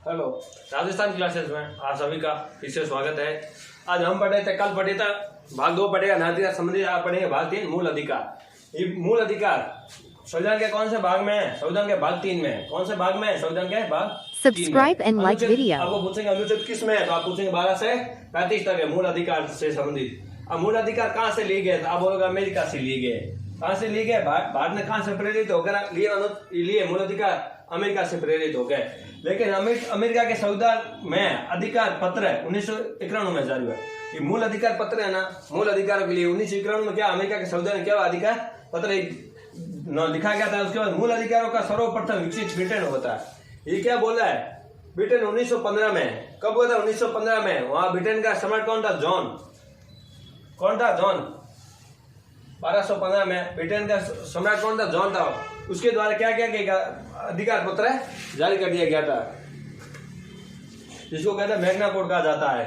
Hello, Rajasthan classes में आप सभी का फिर से स्वागत है। आज हम पढ़े थे, कल पढ़े था भाग 2 पढ़ेगा नागरिक संबंधी, आज पढ़ेंगे भाग 3 मूल अधिकार। ये मूल अधिकार संविधान के कौन से भाग में है? संविधान के भाग 3 में है। कौन से भाग में है? संविधान के भाग 3 में। Subscribe and like video. आपको पूछेंगे अनुच्छेद किस में है, तो आप पूछेंगे 12 से 35 तक है मूल अधिकार से संबंधित। अब मूल अधिकार कहाँ से लिए गए? आप बोलोगे अमेरिका से लिए गए। कहाँ से लिए गए? भारत ने कहाँ से प्रेरित होकर लिए मूल अधिकार? अमेरिका से प्रेरित हो गए। लेकिन अमेरिका के संविधान में अधिकार पत्र 1991 में जारी हुआ। ये मूल अधिकार पत्र है ना, मूल अधिकारों के लिए 1991 में क्या अमेरिका के संविधान में क्या अधिकार पत्र लिखा गया था। उसके बाद मूल अधिकारों का सर्वप्रथम विकसित ब्रिटेन होता है। ये क्या बोला है? ब्रिटेन 1915 में, कब हुआ था? 1915 में। वहां ब्रिटेन का सम्राट कौन था? जॉन। कौन था? जॉन। 1215 में ब्रिटेन का सम्राट कौन था? जॉन था। उसके द्वारा क्या क्या किया? अधिकार पत्र जारी कर दिया गया था, जिसको कहते हैं मैग्ना कार्टा कहा जाता है।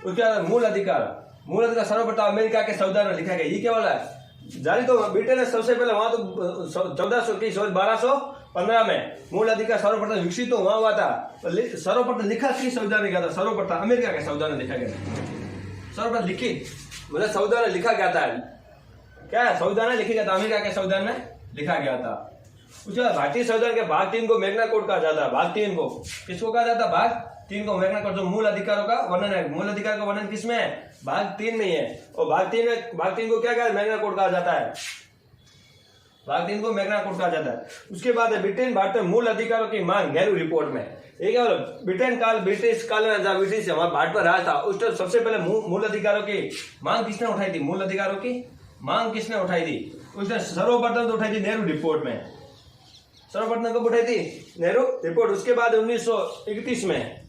उसके बाद मूल अधिकार सर्वप्रथम अमेरिका के संविधान में लिखा गया। ये क्या बोला है? जारी तो ब्रिटेन ने सबसे पहले, वहां तो 1215 में मूल अधिकार सर्वप्रथम विकसित तो वहां हुआ था। सर्वप्रथम लिखा किस संविधान में गया था? सर्वप्रथम अमेरिका के संविधान में लिखा गया था। सर्वप्रथम लिखित मतलब संविधान में लिखा गया था। क्या संविधान में लिखा गया था? अमेरिका के संविधान में लिखा गया था। उसके बाद भारतीय संविधान के भाग 3 को मैग्ना कार्टा कहा जाता है। भाग 3 को किसको कहा जाता है? भाग 3 को मैग्ना कार्टा, जो मूल अधिकारों का वर्णन है। मूल अधिकार का वर्णन किसमें है? भाग 3 में है। और भाग 3 को क्या कहा? मैग्ना कार्टा कहा जाता है। भाग 3 को मैग्ना कार्टा कहा जाता है। उसके बाद है ब्रिटेन भारत में मूल अधिकारों की मांग, नेहरू रिपोर्ट में। एक ब्रिटिश काल में जब ब्रिटिश हमारे भारत पर राज था, उस टाइम सबसे पहले मूल अधिकारों की मांग किसने उठाई थी? मूल अधिकारों की मांग किसने उठाई थी? उसने सर्वप्रथम तो उठाई थी नेहरू रिपोर्ट में। सर्वप्रथम कब उठाई थी? नेहरू रिपोर्ट। उसके बाद 1931 में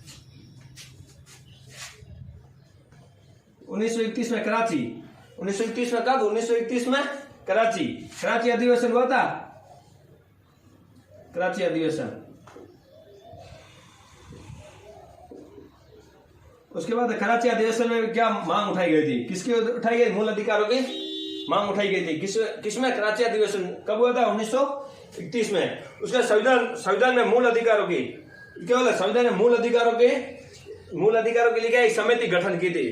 1931 में कराची। 1931 में कब? 1931 में कराची अधिवेशन हुआ था। कराची अधिवेशन। उसके बाद कराची अधिवेशन में क्या मांग उठाई गई थी? किसकी उठाई गई? मूल अधिकारों की मांग उठाई गई थी। किसमें? कराची अधिवेशन कब हुआ था? 1931 में। उसका संविधान में मूल अधिकारों की क्या बोला? संविधान में मूल अधिकारों के लिए क्या एक समिति गठन की थी।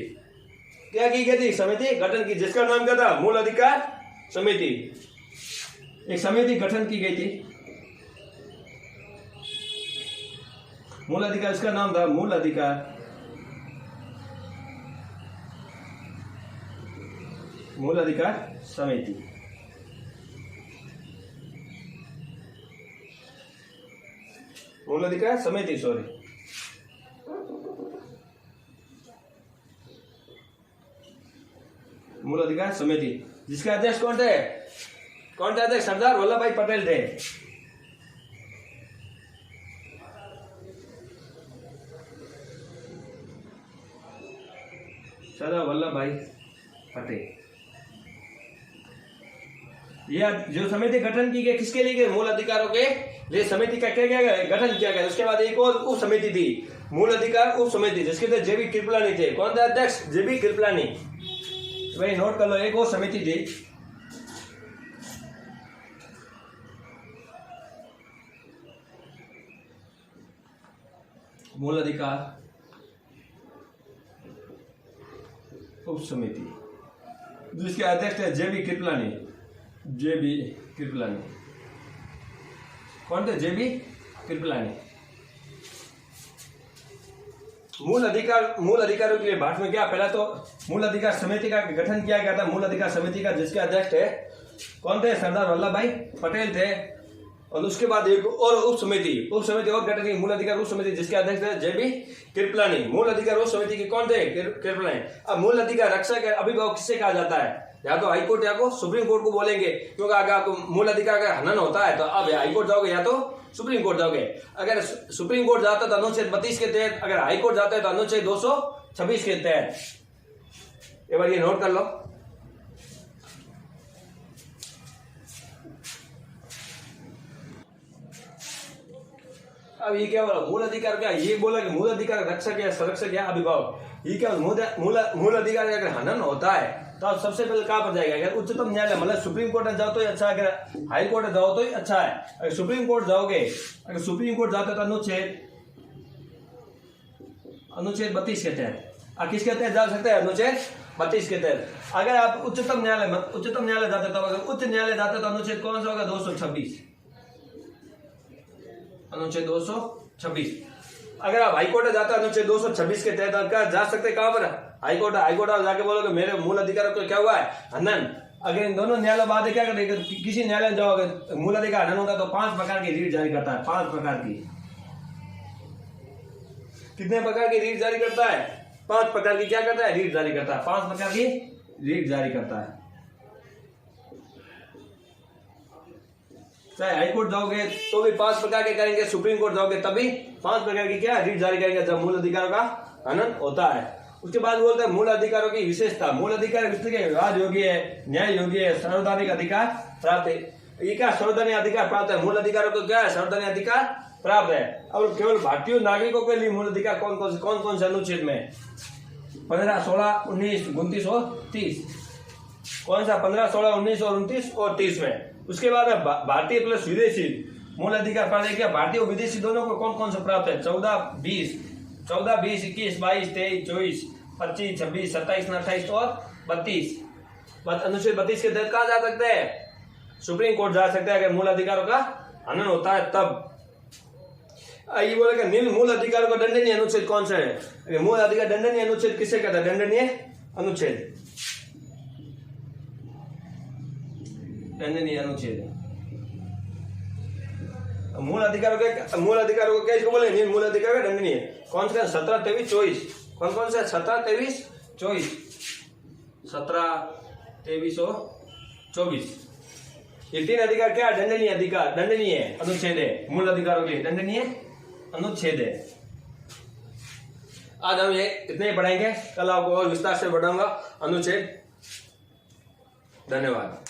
क्या की गई थी? समिति गठन की, जिसका नाम क्या था? मूल अधिकार समिति। एक समिति गठन की गई थी। मूल अधिकार, इसका नाम था मूल अधिकार समिति। मूल अधिकार समिति, मूल अधिकार समिति, जिसके अध्यक्ष कौन थे? अध्यक्ष? सरदार वल्लभ भाई पटेल थे। सरदार वल्लभ भाई पटेल। यह जो समिति गठन की गई, किसके लिए? मूल अधिकारों के लिए समिति का क्या गठन किया गया। उसके बाद एक और उप समिति थी, मूल अधिकार उप समिति, जिसके थे जेबी कृपलानी थे। कौन थे अध्यक्ष? जेबी कृपलानी। भाई नोट कर लो, एक और समिति थी। मूल अधिकार उप समिति, जिसके अध्यक्ष थे जेबी कृपलानी। कौन थे? जेबी कृपलानी। मूल अधिकारों के लिए भारत में क्या? पहला तो मूल अधिकार समिति का गठन किया गया था। मूल अधिकार समिति का, जिसके अध्यक्ष थे कौन थे? सरदार वल्लभ भाई पटेल थे। और उसके बाद एक और उप समिति और गठन की, मूल अधिकार उप समिति, जिसके अध्यक्ष थे जेबी कृपलानी। मूल अधिकार उप समिति के कौन थे? कृपलानी। अब मूल अधिकार रक्षक अभिभावक किससे कहा जाता है? या तो हाईकोर्ट या को सुप्रीम कोर्ट को बोलेंगे, क्योंकि अगर आपको मूल अधिकार का हनन होता है तो अब हाईकोर्ट जाओगे या तो सुप्रीम कोर्ट जाओगे। अगर सुप्रीम कोर्ट जाता है तो अनुच्छेद 32 के तहत, अगर हाईकोर्ट जाता है तो अनुच्छेद 226 के तहत। एक बार ये नोट कर लो। अब ये क्या बोला? मूल अधिकार क्या? ये बोला कि मूल अधिकार रक्षक या संरक्षक या अभिभावक। ये क्या? मूल अधिकार अगर हनन होता है तो आप सबसे पहले कहाँ पर जाएगा? अगर उच्चतम न्यायालय मतलब सुप्रीम कोर्ट में जाओ तो ही अच्छा है, अगर हाई कोर्ट में जाओ तो ही अच्छा है। अगर सुप्रीम कोर्ट जाते तो अनुच्छेद अनुच्छेद 32 के तहत। आप किसके तहत जा सकते हैं? अनुच्छेद 32 के तहत। अगर आप उच्चतम न्यायालय जाते तो अगर उच्च न्यायालय जाते तो अनुच्छेद कौन सा होगा? 226, अनुच्छेद 226। अगर आप हाईकोर्ट जाते अनुच्छेद 226 के तहत, आप क्या जा सकते? कहां पर? हाईकोर्ट। हाईकोर्ट आप जाके बोलोगे मेरे मूल अधिकारों को क्या हुआ है? हनन। अगर इन दोनों न्यायालय बाद क्या करेंगे? किसी न्यायालय में जाओगे, मूल अधिकार हनन होगा तो 5 प्रकार की रीट जारी करता है। 5 प्रकार की। कितने प्रकार की रीट जारी करता है? 5 प्रकार की क्या करता है? रीट जारी करता है। 5 प्रकार की रीट जारी करता है। चाहे हाईकोर्ट जाओगे तो भी 5 प्रकार के करेंगे, सुप्रीम कोर्ट जाओगे तभी 5 प्रकार की क्या रीट जारी करेंगे जब मूल अधिकारों का हनन होता है। उसके बाद बोलते हैं मूल अधिकारों की विशेषता। मूल अधिकार विवाद योग्य है, न्याय योग्य है, संवैधानिक अधिकार प्राप्त है। ये क्या? संवैधानिक अधिकार प्राप्त है। मूल अधिकारों को क्या है? संवैधानिक अधिकार प्राप्त है। और केवल भारतीय नागरिकों के लिए मूल अधिकार कौन कौन से अनुच्छेद में? 15, 16, 19, 29 और 30। कौन सा? 15, 16, 19 और 29 और 30 में। उसके बाद भारतीय प्लस विदेशी मूल अधिकार प्राप्त है। क्या भारतीय और विदेशी दोनों को कौन कौन से प्राप्त है? 14, 20, 21, 22, 23, 24, 25, 26, 27, 28 और 32। अनुच्छेद 32 के तहत कहा जा सकते हैं? सुप्रीम कोर्ट जा सकते हैं अगर मूल अधिकारों का हनन होता है तब। ये बोलेगा निम्न मूल अधिकारों का दंडनीय अनुच्छेद कौन सा है? मूल अधिकार दंडनीय अनुच्छेद किसे कहता है? दंडनीय अनुच्छेद। दंडनीय अनुच्छेद मूल अधिकारों को क्या इसको बोले? निम्न मूल अधिकार का दंडनीय। कौन सा? 17, 23, 24। कौन से? 17, 23, 24। 17, 23 और 24। ये 3 अधिकार क्या? दंडनीय अधिकार, दंडनीय अनुच्छेद है। मूल अधिकारों के लिए दंडनीय अनुच्छेद है। आज हम ये इतने ही पढ़ेंगे, कल आपको और विस्तार से बढ़ाऊंगा अनुच्छेद। धन्यवाद।